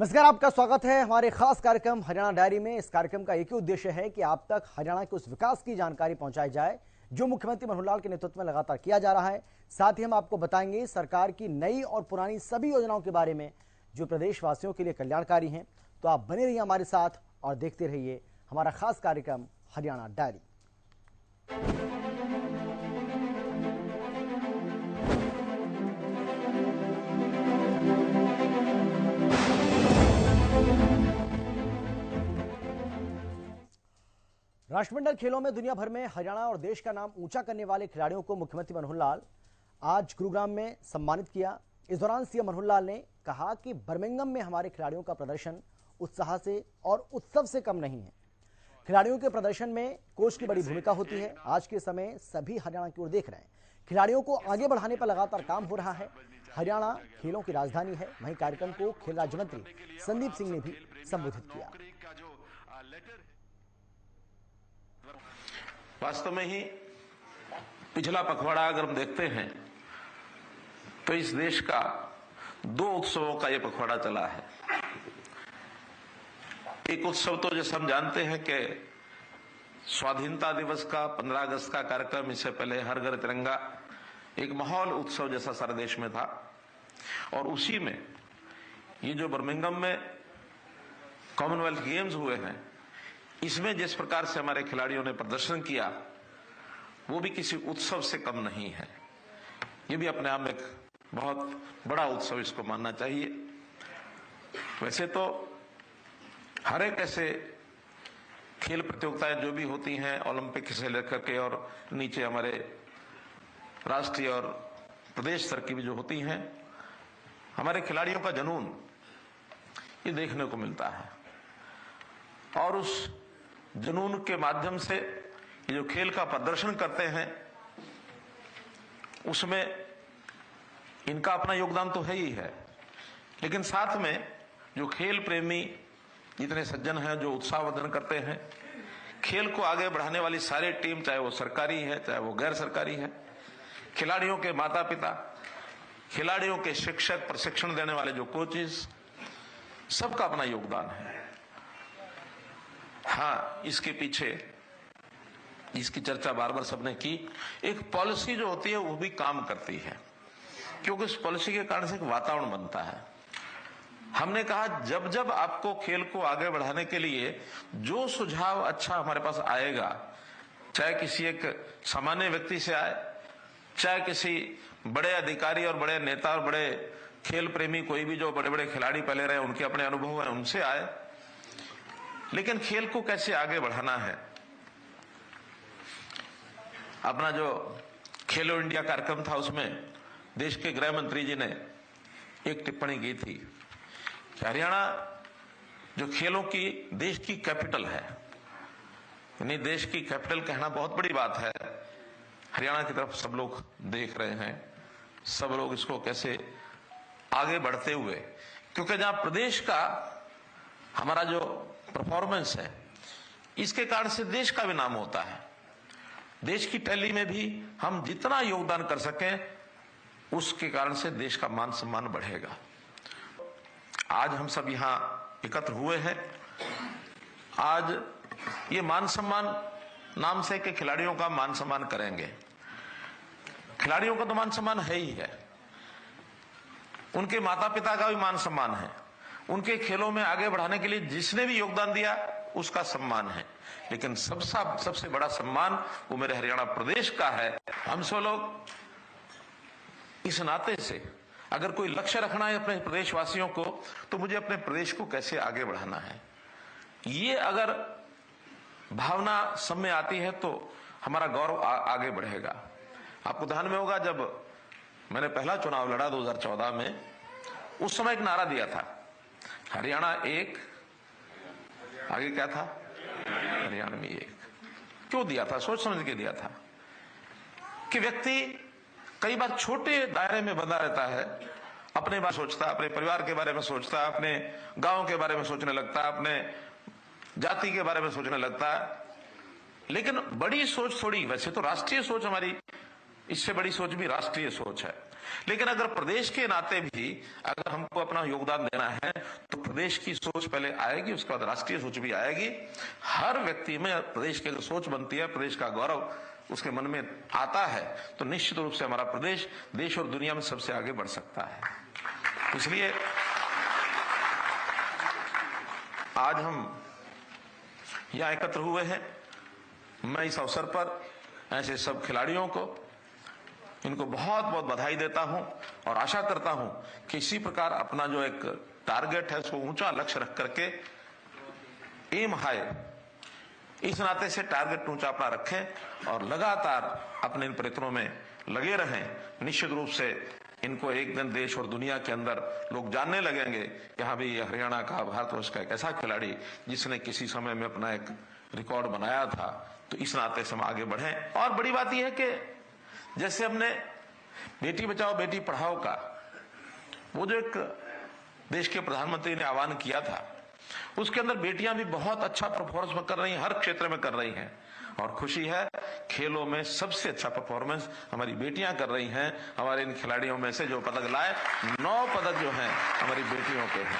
नमस्कार, आपका स्वागत है हमारे खास कार्यक्रम हरियाणा डायरी में। इस कार्यक्रम का एक ही उद्देश्य है कि आप तक हरियाणा के उस विकास की जानकारी पहुंचाई जाए जो मुख्यमंत्री मनोहर लाल के नेतृत्व में लगातार किया जा रहा है। साथ ही हम आपको बताएंगे सरकार की नई और पुरानी सभी योजनाओं के बारे में जो प्रदेशवासियों के लिए कल्याणकारी हैं। तो आप बने रहिए हमारे साथ और देखते रहिए हमारा खास कार्यक्रम हरियाणा डायरी। राष्ट्रमंडल खेलों में दुनिया भर में हरियाणा और देश का नाम ऊंचा करने वाले खिलाड़ियों को मुख्यमंत्री मनोहर लाल आज गुरुग्राम में सम्मानित किया। इस दौरान सीएम मनोहर लाल ने कहा कि बर्मिंघम में हमारे खिलाड़ियों का प्रदर्शन उत्साह से और उत्सव से कम नहीं है। खिलाड़ियों के प्रदर्शन में कोच की बड़ी भूमिका होती है। आज के समय सभी हरियाणा की ओर देख रहे हैं। खिलाड़ियों को आगे बढ़ाने पर लगातार काम हो रहा है। हरियाणा खेलों की राजधानी है। वहीं कार्यक्रम को खेल राज्य मंत्री संदीप सिंह ने भी संबोधित किया। वास्तव में ही पिछला पखवाड़ा अगर हम देखते हैं तो इस देश का दो उत्सवों का यह पखवाड़ा चला है। एक उत्सव तो जैसे हम जानते हैं कि स्वाधीनता दिवस का 15 अगस्त का कार्यक्रम, इससे पहले हर घर तिरंगा एक माहौल उत्सव जैसा सारे देश में था। और उसी में ये जो बर्मिंघम में कॉमनवेल्थ गेम्स हुए हैं, इसमें जिस प्रकार से हमारे खिलाड़ियों ने प्रदर्शन किया वो भी किसी उत्सव से कम नहीं है। ये भी अपने आप में एक बहुत बड़ा उत्सव इसको मानना चाहिए। वैसे तो हर एक ऐसे खेल प्रतियोगिताएं जो भी होती हैं, ओलंपिक से लेकर के और नीचे हमारे राष्ट्रीय और प्रदेश स्तर की भी जो होती हैं, हमारे खिलाड़ियों का जुनून ये देखने को मिलता है। और उस जुनून के माध्यम से ये जो खेल का प्रदर्शन करते हैं उसमें इनका अपना योगदान तो है ही है, लेकिन साथ में जो खेल प्रेमी जितने सज्जन हैं जो उत्साहवर्धन करते हैं, खेल को आगे बढ़ाने वाली सारी टीम, चाहे वो सरकारी है चाहे वो गैर सरकारी है, खिलाड़ियों के माता पिता, खिलाड़ियों के शिक्षक, प्रशिक्षण देने वाले जो कोचेस, सबका अपना योगदान है। हाँ, इसके पीछे जिसकी चर्चा बार बार सबने की, एक पॉलिसी जो होती है वो भी काम करती है, क्योंकि उस पॉलिसी के कारण से एक वातावरण बनता है। हमने कहा जब जब आपको खेल को आगे बढ़ाने के लिए जो सुझाव अच्छा हमारे पास आएगा, चाहे किसी एक सामान्य व्यक्ति से आए, चाहे किसी बड़े अधिकारी और बड़े नेता और बड़े खेल प्रेमी, कोई भी जो बड़े बड़े खिलाड़ी पहले रहे उनके अपने अनुभव हैं उनसे आए, लेकिन खेल को कैसे आगे बढ़ाना है। अपना जो खेलो इंडिया कार्यक्रम था उसमें देश के गृह मंत्री जी ने एक टिप्पणी की थी कि हरियाणा जो खेलों की देश की कैपिटल है, यानी देश की कैपिटल कहना बहुत बड़ी बात है। हरियाणा की तरफ सब लोग देख रहे हैं, सब लोग इसको कैसे आगे बढ़ते हुए, क्योंकि जहां प्रदेश का हमारा जो परफॉर्मेंस है इसके कारण से देश का भी नाम होता है। देश की टैली में भी हम जितना योगदान कर सकें उसके कारण से देश का मान सम्मान बढ़ेगा। आज हम सब यहां एकत्र हुए हैं। आज ये मान सम्मान नाम से कि खिलाड़ियों का मान सम्मान करेंगे। खिलाड़ियों का तो मान सम्मान है ही है, उनके माता पिता का भी मान सम्मान है, उनके खेलों में आगे बढ़ाने के लिए जिसने भी योगदान दिया उसका सम्मान है, लेकिन सबसे बड़ा सम्मान वो मेरे हरियाणा प्रदेश का है। हम सब लोग इस नाते से अगर कोई लक्ष्य रखना है अपने प्रदेशवासियों को, तो मुझे अपने प्रदेश को कैसे आगे बढ़ाना है, ये अगर भावना सब में आती है तो हमारा गौरव आगे बढ़ेगा। आपको ध्यान में होगा जब मैंने पहला चुनाव लड़ा 2014 में, उस समय एक नारा दिया था, हरियाणा एक, आगे क्या था, हरियाणा में एक। क्यों दिया था? सोच समझ के दिया था कि व्यक्ति कई बार छोटे दायरे में बंधा रहता है, अपने बारे में सोचता, अपने परिवार के बारे में सोचता, अपने गांव के बारे में सोचने लगता, अपने जाति के बारे में सोचने लगता, लेकिन बड़ी सोच थोड़ी, वैसे तो राष्ट्रीय सोच हमारी, इससे बड़ी सोच भी राष्ट्रीय सोच है, लेकिन अगर प्रदेश के नाते भी अगर हमको अपना योगदान देना है तो प्रदेश की सोच पहले आएगी, उसके बाद राष्ट्रीय सोच भी आएगी। हर व्यक्ति में प्रदेश की अगर सोच बनती है, प्रदेश का गौरव उसके मन में आता है, तो निश्चित रूप से हमारा प्रदेश देश और दुनिया में सबसे आगे बढ़ सकता है। इसलिए आज हम यहां एकत्र हुए हैं। मैं इस अवसर पर ऐसे सब खिलाड़ियों को, इनको बहुत बहुत बधाई देता हूं और आशा करता हूं कि इसी प्रकार अपना जो एक टारगेट है उसको ऊंचा लक्ष्य रख करके, एम हाई, इस नाते से टारगेट ऊंचा अपना रखें और लगातार अपने इन प्रयत्नों में लगे रहें। निश्चित रूप से इनको एक दिन देश और दुनिया के अंदर लोग जानने लगेंगे कि हाँ भाई, हरियाणा का, भारतवर्ष का एक ऐसा खिलाड़ी जिसने किसी समय में अपना एक रिकॉर्ड बनाया था। तो इस नाते से हम आगे बढ़ें। और बड़ी बात यह है कि जैसे हमने बेटी बचाओ बेटी पढ़ाओ का वो जो एक देश के प्रधानमंत्री ने आह्वान किया था, उसके अंदर बेटियां भी बहुत अच्छा परफॉर्मेंस कर रही हैं, हर क्षेत्र में कर रही हैं। और खुशी है, खेलों में सबसे अच्छा परफॉर्मेंस हमारी बेटियां कर रही हैं। हमारे इन खिलाड़ियों में से जो पदक लाए, 9 पदक जो हैं हमारी बेटियों के हैं।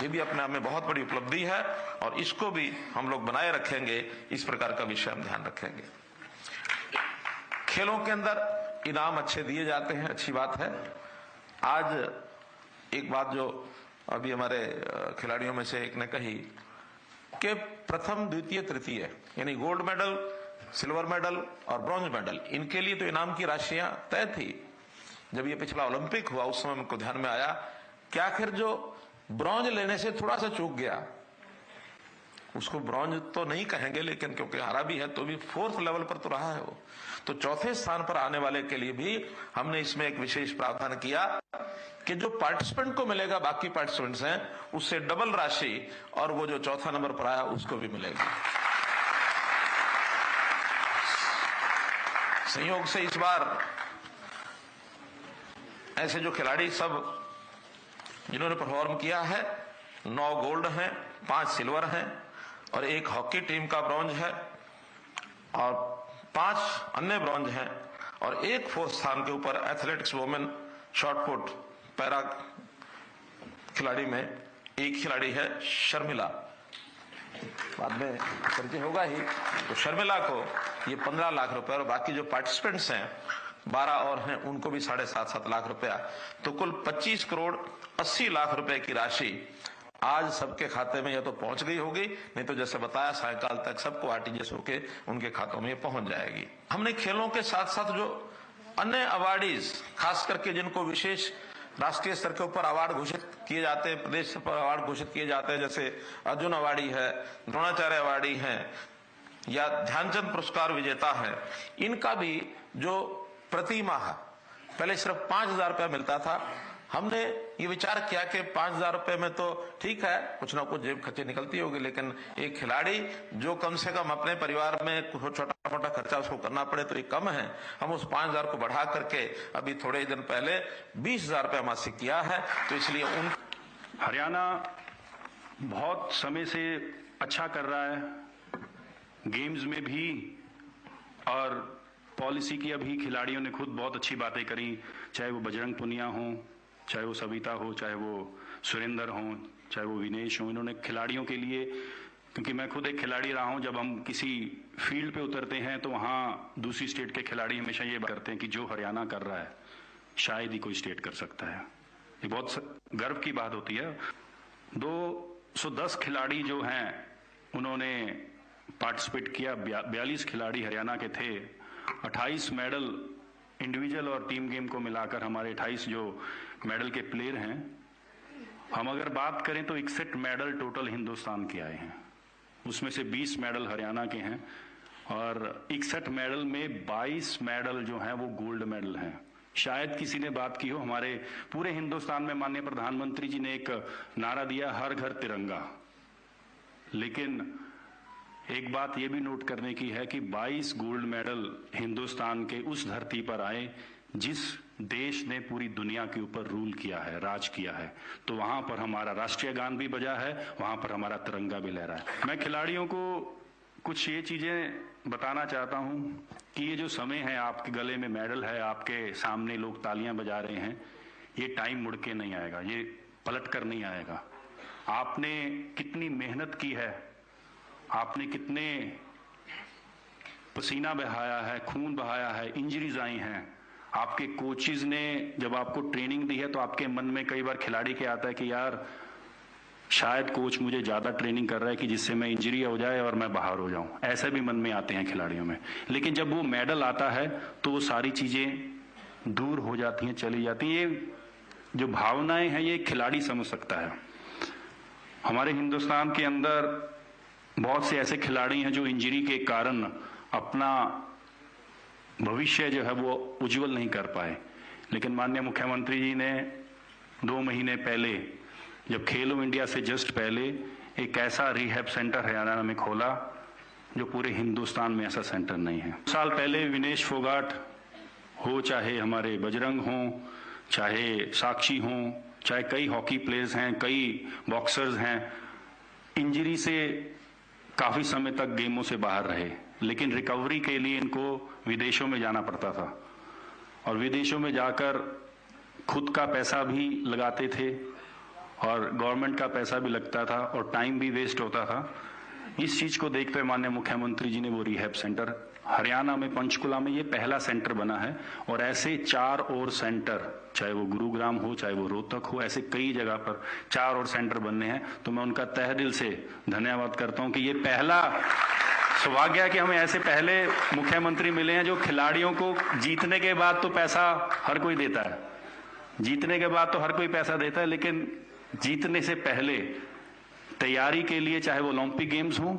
ये भी अपने आप में बहुत बड़ी उपलब्धि है और इसको भी हम लोग बनाए रखेंगे। इस प्रकार का विषय हम ध्यान रखेंगे। खेलों के अंदर इनाम अच्छे दिए जाते हैं, अच्छी बात है। आज एक बात जो अभी हमारे खिलाड़ियों में से एक ने कही कि प्रथम, द्वितीय, तृतीय यानी गोल्ड मेडल, सिल्वर मेडल और ब्रॉन्ज मेडल, इनके लिए तो इनाम की राशियां तय थी। जब ये पिछला ओलंपिक हुआ उस समय हमको ध्यान में आया कि आखिर जो ब्रॉन्ज लेने से थोड़ा सा चूक गया, उसको ब्रॉन्ज तो नहीं कहेंगे लेकिन क्योंकि हारा भी है तो भी 4th लेवल पर तो रहा है वो, तो 4थे स्थान पर आने वाले के लिए भी हमने इसमें एक विशेष प्रावधान किया कि जो पार्टिसिपेंट को मिलेगा, बाकी पार्टिसिपेंट्स हैं, उससे डबल राशि, और वो जो 4था नंबर पर आया उसको भी मिलेगी। संयोग से इस बार ऐसे जो खिलाड़ी सब जिन्होंने परफॉर्म किया है, 9 गोल्ड हैं, 5 सिल्वर हैं और 1 हॉकी टीम का ब्रॉन्ज है और 5 अन्य ब्रॉन्ज हैं और 1 4th स्थान के ऊपर एथलेटिक्स वुमेन शॉटपुट पैरा खिलाड़ी में 1 खिलाड़ी है शर्मिला, बाद में परिचय होगा ही। तो शर्मिला को ये 15 लाख रुपए और बाकी जो पार्टिसिपेंट्स हैं 12 और हैं उनको भी 7.5 लाख रुपया, तो कुल 25 करोड़ 80 लाख रुपए की राशि आज सबके खाते में या तो पहुंच गई होगी, नहीं तो जैसे बताया सायकाल तक सबको आरटीजीएस होके उनके खातों में पहुंच जाएगी। हमने खेलों के साथ साथ जो अन्य अवार्डीज, खास करके जिनको विशेष राष्ट्रीय स्तर के ऊपर अवार्ड घोषित किए जाते हैं, प्रदेश स्तर पर अवार्ड घोषित किए जाते हैं, जैसे अर्जुन अवार्डी है, द्रोणाचार्य अवार्डी है या ध्यानचंद पुरस्कार विजेता है, इनका भी जो प्रति माह पहले सिर्फ 5,000 रुपया मिलता था, हमने ये विचार किया कि 5,000 रुपए में तो ठीक है, कुछ ना कुछ जेब खर्चे निकलती होगी, लेकिन एक खिलाड़ी जो कम से कम अपने परिवार में छोटा मोटा खर्चा उसको करना पड़े तो ये कम है। हम उस 5,000 को बढ़ा करके अभी थोड़े दिन पहले 20,000 रुपया मासिक किया है। तो इसलिए उन हरियाणा बहुत समय से अच्छा कर रहा है गेम्स में भी, और पॉलिसी की अभी खिलाड़ियों ने खुद बहुत अच्छी बातें करी, चाहे वो बजरंग पुनिया हो, चाहे वो सविता हो, चाहे वो सुरेंद्र हो, चाहे वो विनेश हो। इन्होंने खिलाड़ियों के लिए, क्योंकि मैं खुद एक खिलाड़ी रहा हूं, जब हम किसी फील्ड पे उतरते हैं तो वहां दूसरी स्टेट के खिलाड़ी हमेशा ये बात करते हैं कि जो हरियाणा कर रहा है शायद ही कोई स्टेट कर सकता है। ये बहुत गर्व की बात होती है। 210 खिलाड़ी जो हैं उन्होंने पार्टिसिपेट किया, 42 खिलाड़ी हरियाणा के थे, 28 मेडल इंडिविजुअल और टीम गेम को मिलाकर हमारे 28 जो मेडल के प्लेयर हैं। हम अगर बात करें तो 61 मेडल टोटल हिंदुस्तान के आए हैं, उसमें से 20 मेडल हरियाणा के हैं और 61 मेडल में 22 मेडल जो हैं वो गोल्ड मेडल हैं। शायद किसी ने बात की हो, हमारे पूरे हिंदुस्तान में माननीय प्रधानमंत्री जी ने एक नारा दिया, हर घर तिरंगा। लेकिन एक बात यह भी नोट करने की है कि 22 गोल्ड मेडल हिंदुस्तान के उस धरती पर आए जिस देश ने पूरी दुनिया के ऊपर रूल किया है, राज किया है। तो वहां पर हमारा राष्ट्रीय गान भी बजा है, वहां पर हमारा तिरंगा भी लहरा है। मैं खिलाड़ियों को कुछ ये चीजें बताना चाहता हूं कि ये जो समय है, आपके गले में मेडल है, आपके सामने लोग तालियां बजा रहे हैं, ये टाइम मुड़ के नहीं आएगा, ये पलट कर नहीं आएगा। आपने कितनी मेहनत की है, आपने कितने पसीना बहाया है, खून बहाया है, इंजरीज आई हैं, आपके कोचेज ने जब आपको ट्रेनिंग दी है तो आपके मन में कई बार खिलाड़ी के आता है कि यार शायद कोच मुझे ज्यादा ट्रेनिंग कर रहा है कि जिससे मैं इंजरी हो जाए और मैं बाहर हो जाऊं, ऐसे भी मन में आते हैं खिलाड़ियों में। लेकिन जब वो मेडल आता है तो वो सारी चीजें दूर हो जाती हैं, चली जाती हैं। ये जो भावनाएं हैं ये खिलाड़ी समझ सकता है। हमारे हिंदुस्तान के अंदर बहुत से ऐसे खिलाड़ी हैं जो इंजरी के कारण अपना भविष्य जो है वो उज्जवल नहीं कर पाए। लेकिन माननीय मुख्यमंत्री जी ने 2 महीने पहले, जब खेलो इंडिया से जस्ट पहले, एक ऐसा रिहैब सेंटर हरियाणा में खोला जो पूरे हिंदुस्तान में ऐसा सेंटर नहीं है। साल पहले विनेश फोगाट हो, चाहे हमारे बजरंग हो, चाहे साक्षी हो, चाहे कई हॉकी प्लेयर्स हैं, कई बॉक्सर्स हैं, इंजरी से काफी समय तक गेमों से बाहर रहे। लेकिन रिकवरी के लिए इनको विदेशों में जाना पड़ता था और विदेशों में जाकर खुद का पैसा भी लगाते थे और गवर्नमेंट का पैसा भी लगता था और टाइम भी वेस्ट होता था। इस चीज को देखते हुए माननीय मुख्यमंत्री जी ने वो रिहैब सेंटर हरियाणा में पंचकुला में ये पहला सेंटर बना है और ऐसे 4 और सेंटर, चाहे वो गुरुग्राम हो, चाहे वो रोहतक हो, ऐसे कई जगह पर 4 और सेंटर बनने हैं। तो मैं उनका तहे दिल से धन्यवाद करता हूं कि ये पहला सौभाग्य है कि हमें ऐसे पहले मुख्यमंत्री मिले हैं जो खिलाड़ियों को जीतने के बाद तो पैसा हर कोई देता है, जीतने के बाद तो हर कोई पैसा देता है, लेकिन जीतने से पहले तैयारी के लिए, चाहे वो ओलंपिक गेम्स हो,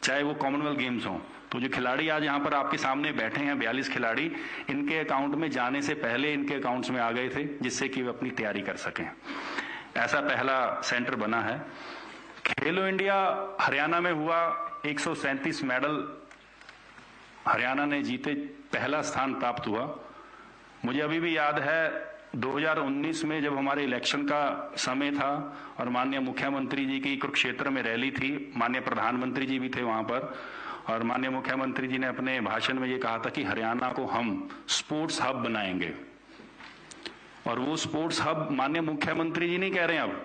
चाहे वो कॉमनवेल्थ गेम्स हो, तो जो खिलाड़ी आज यहाँ पर आपके सामने बैठे हैं 42 खिलाड़ी, इनके अकाउंट में जाने से पहले इनके अकाउंट्स में आ गए थे जिससे कि वे अपनी तैयारी कर सकें। ऐसा पहला सेंटर बना है। खेलो इंडिया हरियाणा में हुआ, 137 मेडल हरियाणा ने जीते, पहला स्थान प्राप्त हुआ। मुझे अभी भी याद है 2019 में जब हमारे इलेक्शन का समय था और माननीय मुख्यमंत्री जी की कुरुक्षेत्र में रैली थी, माननीय प्रधानमंत्री जी भी थे वहां पर, और माननीय मुख्यमंत्री जी ने अपने भाषण में ये कहा था कि हरियाणा को हम स्पोर्ट्स हब बनाएंगे। और वो स्पोर्ट्स हब माननीय मुख्यमंत्री जी नहीं कह रहे हैं, अब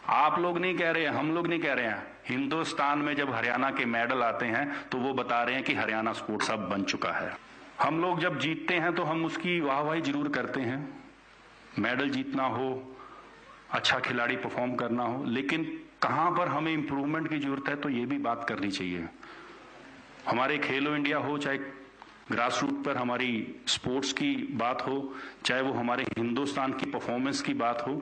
आप लोग नहीं कह रहे हैं, हम लोग नहीं कह रहे हैं। हिंदुस्तान में जब हरियाणा के मेडल आते हैं तो वो बता रहे हैं कि हरियाणा स्पोर्ट्स हब बन चुका है। हम लोग जब जीतते हैं तो हम उसकी वाहवाही जरूर करते हैं, मेडल जीतना हो, अच्छा खिलाड़ी परफॉर्म करना हो, लेकिन कहां पर हमें इंप्रूवमेंट की जरूरत है तो ये भी बात करनी चाहिए। हमारे खेलो इंडिया हो, चाहे ग्रास रूट पर हमारी स्पोर्ट्स की बात हो, चाहे वो हमारे हिंदुस्तान की परफॉर्मेंस की बात हो,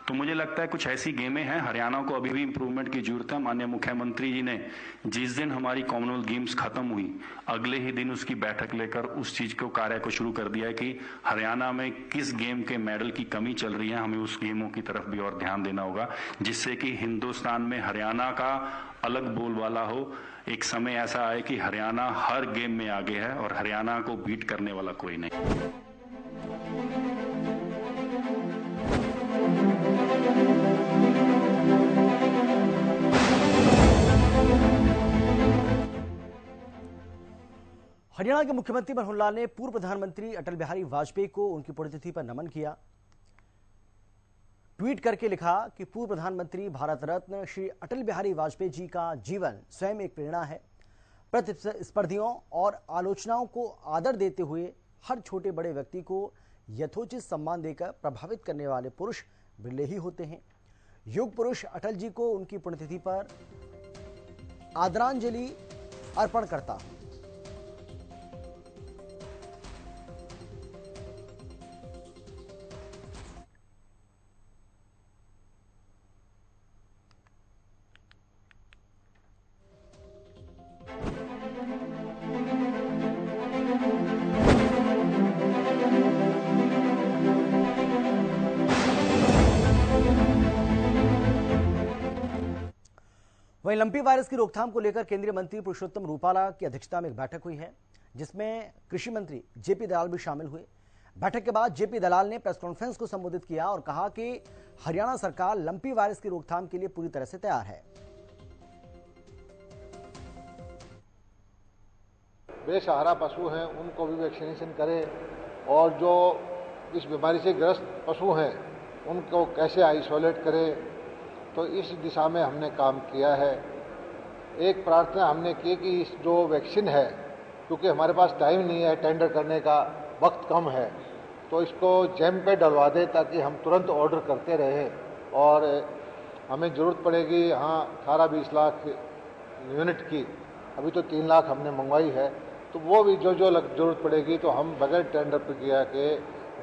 तो मुझे लगता है कुछ ऐसी गेमें हैं हरियाणा को अभी भी इंप्रूवमेंट की जरूरत है। माननीय मुख्यमंत्री जी ने जिस दिन हमारी कॉमनवेल्थ गेम्स खत्म हुई, अगले ही दिन उसकी बैठक लेकर उस चीज को कार्य को शुरू कर दिया है कि हरियाणा में किस गेम के मेडल की कमी चल रही है, हमें उस गेमों की तरफ भी और ध्यान देना होगा, जिससे कि हिंदुस्तान में हरियाणा का अलग बोलबाला हो। एक समय ऐसा आए कि हरियाणा हर गेम में आगे है और हरियाणा को बीट करने वाला कोई नहीं। हरियाणा के मुख्यमंत्री मनोहर लाल ने पूर्व प्रधानमंत्री अटल बिहारी वाजपेयी को उनकी पुण्यतिथि पर नमन किया। ट्वीट करके लिखा कि पूर्व प्रधानमंत्री भारत रत्न श्री अटल बिहारी वाजपेयी जी का जीवन स्वयं एक प्रेरणा है। प्रतिस्पर्धियों और आलोचनाओं को आदर देते हुए हर छोटे बड़े व्यक्ति को यथोचित सम्मान देकर प्रभावित करने वाले पुरुष बिरले ही होते हैं। युग पुरुष अटल जी को उनकी पुण्यतिथि पर आदरांजलि अर्पण करता हूं। वहीं लंपी वायरस की रोकथाम को लेकर केंद्रीय मंत्री पुरुषोत्तम रूपाला की अध्यक्षता में एक बैठक हुई है, जिसमें कृषि मंत्री जेपी दलाल भी शामिल हुए। बैठक के बाद जेपी दलाल ने प्रेस कॉन्फ्रेंस को संबोधित किया और कहा कि हरियाणा सरकार लंपी वायरस की रोकथाम के लिए पूरी तरह से तैयार है। बेसहारा पशु हैं उनको भी वैक्सीनेशन करें और जो इस बीमारी से ग्रस्त पशु हैं उनको कैसे आइसोलेट करें, तो इस दिशा में हमने काम किया है। एक प्रार्थना हमने की कि इस जो वैक्सीन है, क्योंकि हमारे पास टाइम नहीं है, टेंडर करने का वक्त कम है, तो इसको जैम पे डलवा दें ताकि हम तुरंत ऑर्डर करते रहें। और हमें ज़रूरत पड़ेगी हाँ 18-20 लाख यूनिट की, अभी तो 3 लाख हमने मंगवाई है, तो वो भी जो ज़रूरत पड़ेगी तो हम बगैर टेंडर प्रक्रिया के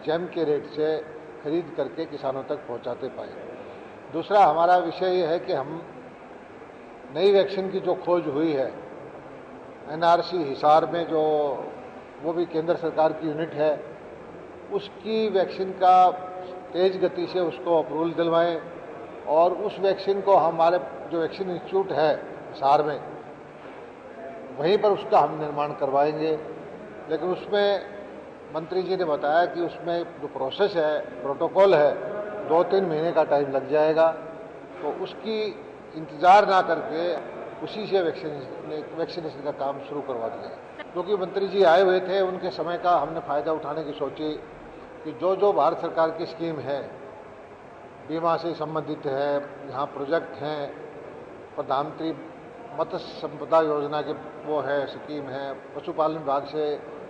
जैम के रेट से खरीद करके किसानों तक पहुंचाते पाए। दूसरा हमारा विषय ये है कि हम नई वैक्सीन की जो खोज हुई है एनआरसी हिसार में, जो वो भी केंद्र सरकार की यूनिट है, उसकी वैक्सीन का तेज गति से उसको अप्रूवल दिलवाएं और उस वैक्सीन को हमारे जो वैक्सीन इंस्टीट्यूट है हिसार में, वहीं पर उसका हम निर्माण करवाएंगे। लेकिन उसमें मंत्री जी ने बताया कि उसमें जो प्रोसेस है, प्रोटोकॉल है, 2-3 महीने का टाइम लग जाएगा, तो उसकी इंतज़ार ना करके उसी से वैक्सीनेशन का काम शुरू करवा दिया। क्योंकि मंत्री जी आए हुए थे, उनके समय का हमने फ़ायदा उठाने की सोची कि जो भारत सरकार की स्कीम है, बीमा से संबंधित है, यहाँ प्रोजेक्ट हैं, प्रधानमंत्री मत्स्य संपदा योजना के वो है स्कीम है, पशुपालन विभाग से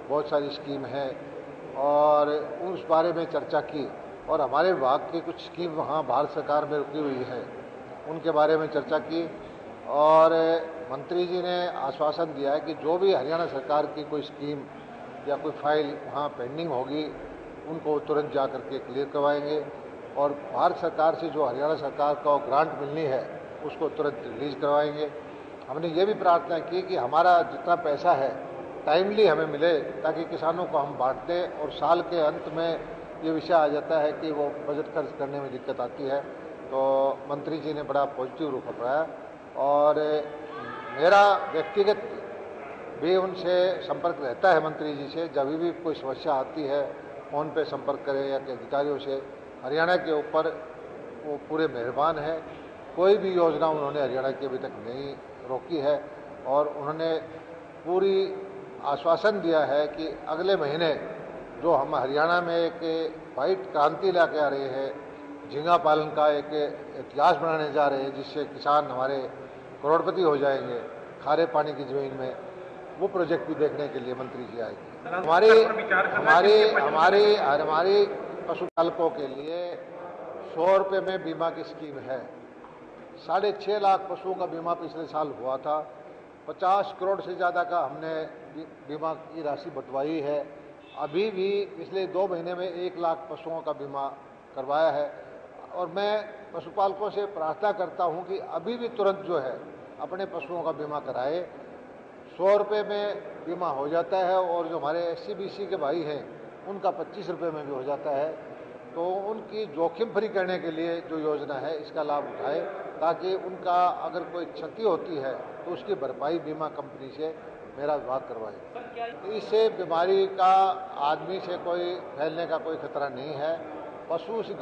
बहुत सारी स्कीम है, और उस बारे में चर्चा की। और हमारे विभाग की कुछ स्कीम वहाँ भारत सरकार में रुकी हुई है, उनके बारे में चर्चा की। और मंत्री जी ने आश्वासन दिया है कि जो भी हरियाणा सरकार की कोई स्कीम या कोई फाइल वहाँ पेंडिंग होगी, उनको तुरंत जा करके क्लियर करवाएंगे। और भारत सरकार से जो हरियाणा सरकार को ग्रांट मिलनी है, उसको तुरंत रिलीज करवाएंगे। हमने ये भी प्रार्थना की कि हमारा जितना पैसा है टाइमली हमें मिले, ताकि किसानों को हम बांट दें। और साल के अंत में ये विषय आ जाता है कि वो बजट खर्च करने में दिक्कत आती है, तो मंत्री जी ने बड़ा पॉजिटिव रुख अपनाया। और मेरा व्यक्तिगत भी उनसे संपर्क रहता है मंत्री जी से, जब भी कोई समस्या आती है फ़ोन पे संपर्क करें या के अधिकारियों से। हरियाणा के ऊपर वो पूरे मेहरबान है, कोई भी योजना उन्होंने हरियाणा की अभी तक नहीं रोकी है। और उन्होंने पूरी आश्वासन दिया है कि अगले महीने जो हम हरियाणा में एक वाइट क्रांति ला के आ रहे हैं, झींगा पालन का एक इतिहास बनाने जा रहे हैं, जिससे किसान हमारे करोड़पति हो जाएंगे खारे पानी की ज़मीन में, वो प्रोजेक्ट भी देखने के लिए मंत्री जी आएंगे। हमारी पशुपालकों के लिए 100 रुपये में बीमा की स्कीम है। 6.5 लाख पशुओं का बीमा पिछले साल हुआ था। 50 करोड़ से ज़्यादा का हमने बीमा की राशि बंटवाई है। अभी भी पिछले 2 महीने में 1 लाख पशुओं का बीमा करवाया है। और मैं पशुपालकों से प्रार्थना करता हूं कि अभी भी तुरंत जो है अपने पशुओं का बीमा कराए। 100 रुपये में बीमा हो जाता है, और जो हमारे SC-BC के भाई हैं उनका 25 रुपये में भी हो जाता है। तो उनकी जोखिम फ्री करने के लिए जो योजना है, इसका लाभ उठाए, ताकि उनका अगर कोई क्षति होती है तो उसकी भरपाई बीमा कंपनी से मेरा विभाग करवाए। इससे बीमारी का आदमी से कोई फैलने का कोई खतरा नहीं है। पशु से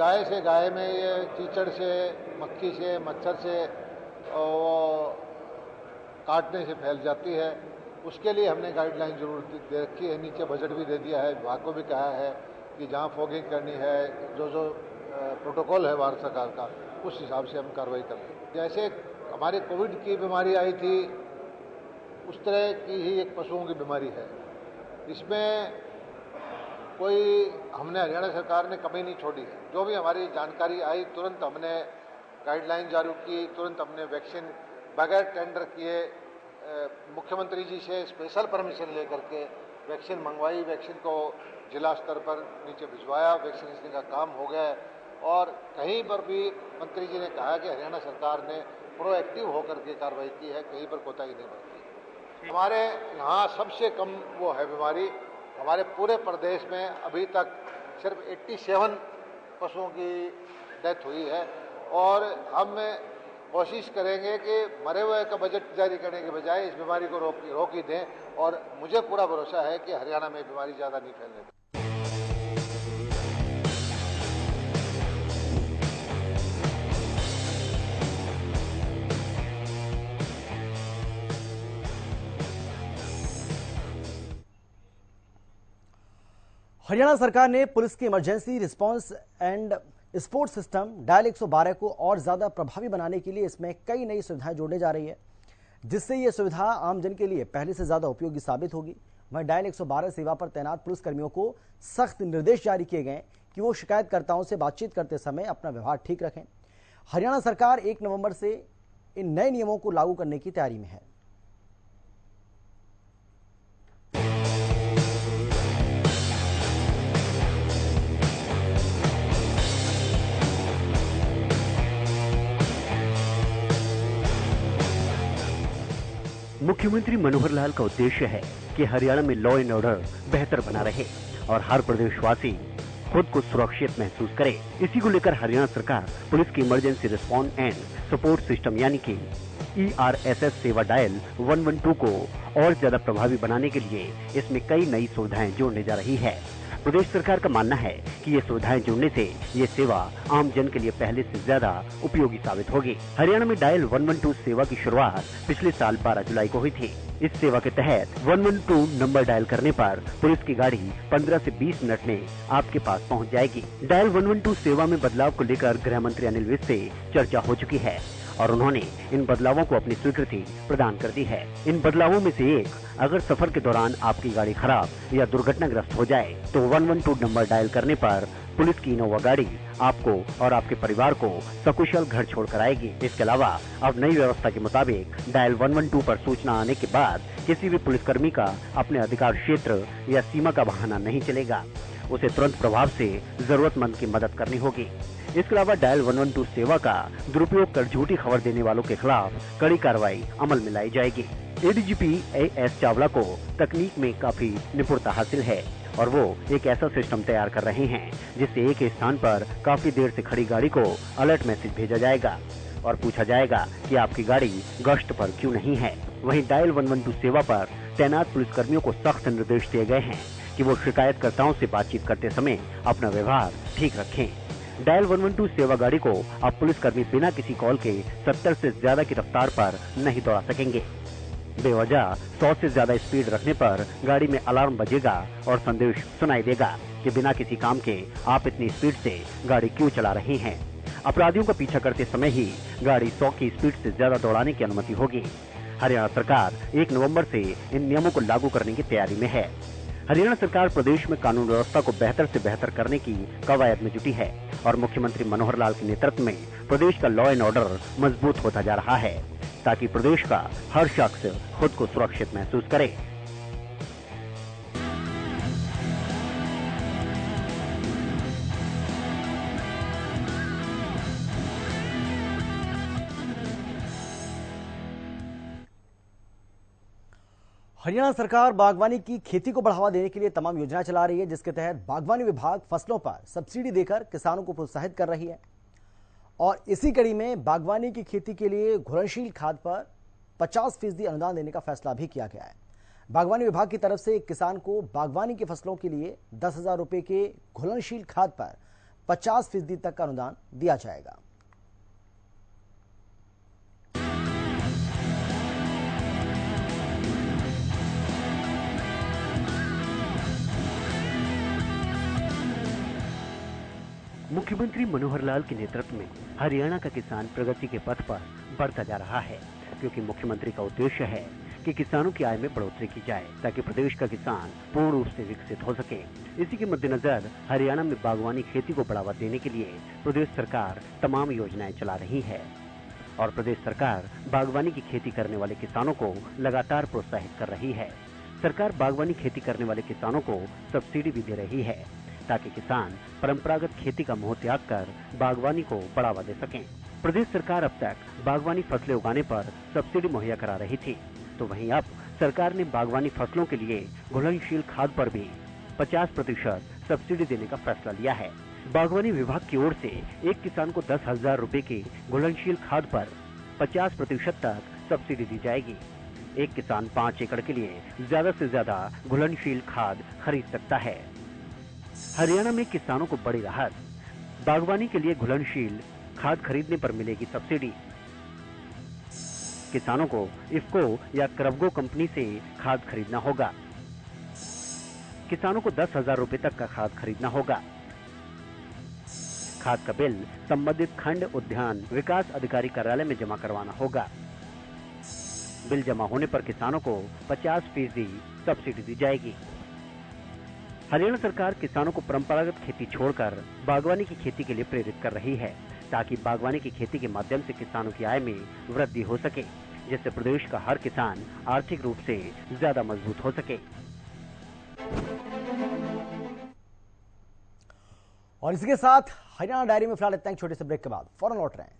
गाय में ये कीचड़ से, मक्खी से, मच्छर से काटने से फैल जाती है। उसके लिए हमने गाइडलाइन जरूर दे रखी है, नीचे बजट भी दे दिया है। विभाग को भी कहा है कि जहाँ फॉगिंग करनी है, जो प्रोटोकॉल है भारत सरकार का, उस हिसाब से हम कार्रवाई करें। जैसे हमारे कोविड की बीमारी आई थी, उस तरह की ही एक पशुओं की बीमारी है। इसमें कोई हमने हरियाणा सरकार ने कमी नहीं छोड़ी है। जो भी हमारी जानकारी आई, तुरंत हमने गाइडलाइन जारी की, तुरंत हमने वैक्सीन बगैर टेंडर किए मुख्यमंत्री जी से स्पेशल परमिशन लेकर के वैक्सीन मंगवाई। वैक्सीन को जिला स्तर पर नीचे भिजवाया, वैक्सीनेशन का काम हो गया। और कहीं पर भी मंत्री जी ने कहा कि हरियाणा सरकार ने प्रोएक्टिव होकर के कार्रवाई की है, कहीं पर कोताही नहीं बरती। हमारे यहाँ सबसे कम वो है बीमारी। हमारे पूरे प्रदेश में अभी तक सिर्फ 87 पशुओं की डेथ हुई है। और हम कोशिश करेंगे कि मरे हुए का बजट जारी करने के बजाय इस बीमारी को रोक ही दें। और मुझे पूरा भरोसा है कि हरियाणा में बीमारी ज़्यादा नहीं फैलने देगी। हरियाणा सरकार ने पुलिस की emergency response and support system dial 112 को और ज्यादा प्रभावी बनाने के लिए इसमें कई नई सुविधाएं जोड़ने जा रही है, जिससे यह सुविधा आमजन के लिए पहले से ज्यादा उपयोगी साबित होगी। वहीं डायल 112 सेवा पर तैनात पुलिसकर्मियों को सख्त निर्देश जारी किए गए कि वो शिकायतकर्ताओं से बातचीत करते समय अपना व्यवहार ठीक रखें। हरियाणा सरकार 1 नवंबर से इन नए नियमों को लागू करने की तैयारी में है। मुख्यमंत्री मनोहर लाल का उद्देश्य है कि हरियाणा में लॉ एंड ऑर्डर बेहतर बना रहे और हर प्रदेशवासी खुद को सुरक्षित महसूस करे। इसी को लेकर हरियाणा सरकार पुलिस की emergency response and support system यानी कि ERSS सेवा डायल 112 को और ज्यादा प्रभावी बनाने के लिए इसमें कई नई सुविधाएं जोड़ने जा रही है। प्रदेश सरकार का मानना है कि ये सुविधाएं जोड़ने से ये सेवा आम जन के लिए पहले से ज्यादा उपयोगी साबित होगी। हरियाणा में डायल 112 सेवा की शुरुआत पिछले साल 12 जुलाई को हुई थी। इस सेवा के तहत 112 नंबर डायल करने पर पुलिस की गाड़ी 15 से 20 मिनट में आपके पास पहुंच जाएगी। डायल 112 सेवा में बदलाव को लेकर गृह मंत्री अनिल विज से चर्चा हो चुकी है और उन्होंने इन बदलावों को अपनी स्वीकृति प्रदान कर दी है। इन बदलावों में से एक, अगर सफर के दौरान आपकी गाड़ी खराब या दुर्घटनाग्रस्त हो जाए तो 112 नंबर डायल करने पर पुलिस की इनोवा गाड़ी आपको और आपके परिवार को सकुशल घर छोड़कर आएगी। इसके अलावा अब नई व्यवस्था के मुताबिक डायल 112 पर सूचना आने के बाद किसी भी पुलिसकर्मी का अपने अधिकार क्षेत्र या सीमा का बहाना नहीं चलेगा। उसे तुरंत प्रभाव से जरूरतमंद की मदद करनी होगी। इसके अलावा डायल 112 सेवा का दुरुपयोग कर झूठी खबर देने वालों के खिलाफ कड़ी कार्रवाई अमल में लाई जाएगी। ADGP AS चावला को तकनीक में काफी निपुणता हासिल है और वो एक ऐसा सिस्टम तैयार कर रहे हैं जिससे एक स्थान पर काफी देर से खड़ी गाड़ी को अलर्ट मैसेज भेजा जाएगा और पूछा जाएगा कि आपकी गाड़ी गश्त पर क्यों नहीं है। वहीं डायल 112 सेवा पर तैनात पुलिसकर्मियों को सख्त निर्देश दिए गए हैं कि वो शिकायतकर्ताओं से बातचीत करते समय अपना व्यवहार ठीक रखें। डायल 112 सेवा गाड़ी को अब पुलिसकर्मी बिना किसी कॉल के 70 से ज्यादा की रफ्तार पर नहीं दौड़ा सकेंगे। बेवजह 100 से ज्यादा स्पीड रखने पर गाड़ी में अलार्म बजेगा और संदेश सुनाई देगा कि बिना किसी काम के आप इतनी स्पीड से गाड़ी क्यों चला रहे हैं। अपराधियों का पीछा करते समय ही गाड़ी 100 की स्पीड से ज्यादा दौड़ाने की अनुमति होगी। हरियाणा सरकार 1 नवंबर से इन नियमों को लागू करने की तैयारी में है। हरियाणा सरकार प्रदेश में कानून व्यवस्था को बेहतर से बेहतर करने की कवायद में जुटी है और मुख्यमंत्री मनोहर लाल के नेतृत्व में प्रदेश का लॉ एंड ऑर्डर मजबूत होता जा रहा है ताकि प्रदेश का हर शख्स खुद को सुरक्षित महसूस करे। हरियाणा सरकार बागवानी की खेती को बढ़ावा देने के लिए तमाम योजनाएं चला रही है, जिसके तहत बागवानी विभाग फसलों पर सब्सिडी देकर किसानों को प्रोत्साहित कर रही है और इसी कड़ी में बागवानी की खेती के लिए घुलनशील खाद पर 50% अनुदान देने का फैसला भी किया गया है। बागवानी विभाग की तरफ से एक किसान को बागवानी की फसलों के लिए 10,000 रुपए के घुलनशील खाद पर 50% तक का अनुदान दिया जाएगा। मुख्यमंत्री मनोहर लाल के नेतृत्व में हरियाणा का किसान प्रगति के पथ पर बढ़ता जा रहा है, क्योंकि मुख्यमंत्री का उद्देश्य है कि किसानों की आय में बढ़ोतरी की जाए ताकि प्रदेश का किसान पूर्ण रूप से विकसित हो सके। इसी के मद्देनजर हरियाणा में बागवानी खेती को बढ़ावा देने के लिए प्रदेश सरकार तमाम योजनाएं चला रही है और प्रदेश सरकार बागवानी की खेती करने वाले किसानों को लगातार प्रोत्साहित कर रही है। सरकार बागवानी खेती करने वाले किसानों को सब्सिडी भी दे रही है ताकि किसान परंपरागत खेती का मोह त्याग कर बागवानी को बढ़ावा दे सकें। प्रदेश सरकार अब तक बागवानी फसलें उगाने पर सब्सिडी मुहैया करा रही थी, तो वहीं अब सरकार ने बागवानी फसलों के लिए घुलनशील खाद पर भी 50% सब्सिडी देने का फैसला लिया है। बागवानी विभाग की ओर से एक किसान को 10,000 रुपए की घुलनशील खाद पर 50% तक सब्सिडी दी जाएगी। एक किसान 5 एकड़ के लिए ज्यादा से ज्यादा घुलनशील खाद खरीद सकता है। हरियाणा में किसानों को बड़ी राहत, बागवानी के लिए घुलनशील खाद खरीदने पर मिलेगी सब्सिडी। किसानों को इफ्को या क्रवगो कंपनी से खाद खरीदना होगा। किसानों को 10,000 रुपए तक का खाद खरीदना होगा। खाद का बिल संबंधित खंड उद्यान विकास अधिकारी कार्यालय में जमा करवाना होगा। बिल जमा होने पर किसानों को 50% सब्सिडी दी जाएगी। हरियाणा सरकार किसानों को परंपरागत खेती छोड़कर बागवानी की खेती के लिए प्रेरित कर रही है, ताकि बागवानी की खेती के माध्यम से किसानों की आय में वृद्धि हो सके, जिससे प्रदेश का हर किसान आर्थिक रूप से ज्यादा मजबूत हो सके। और इसी के साथ हरियाणा डायरी में फिलहाल इतना, छोटे से ब्रेक के बाद फौरन लौट रहे हैं।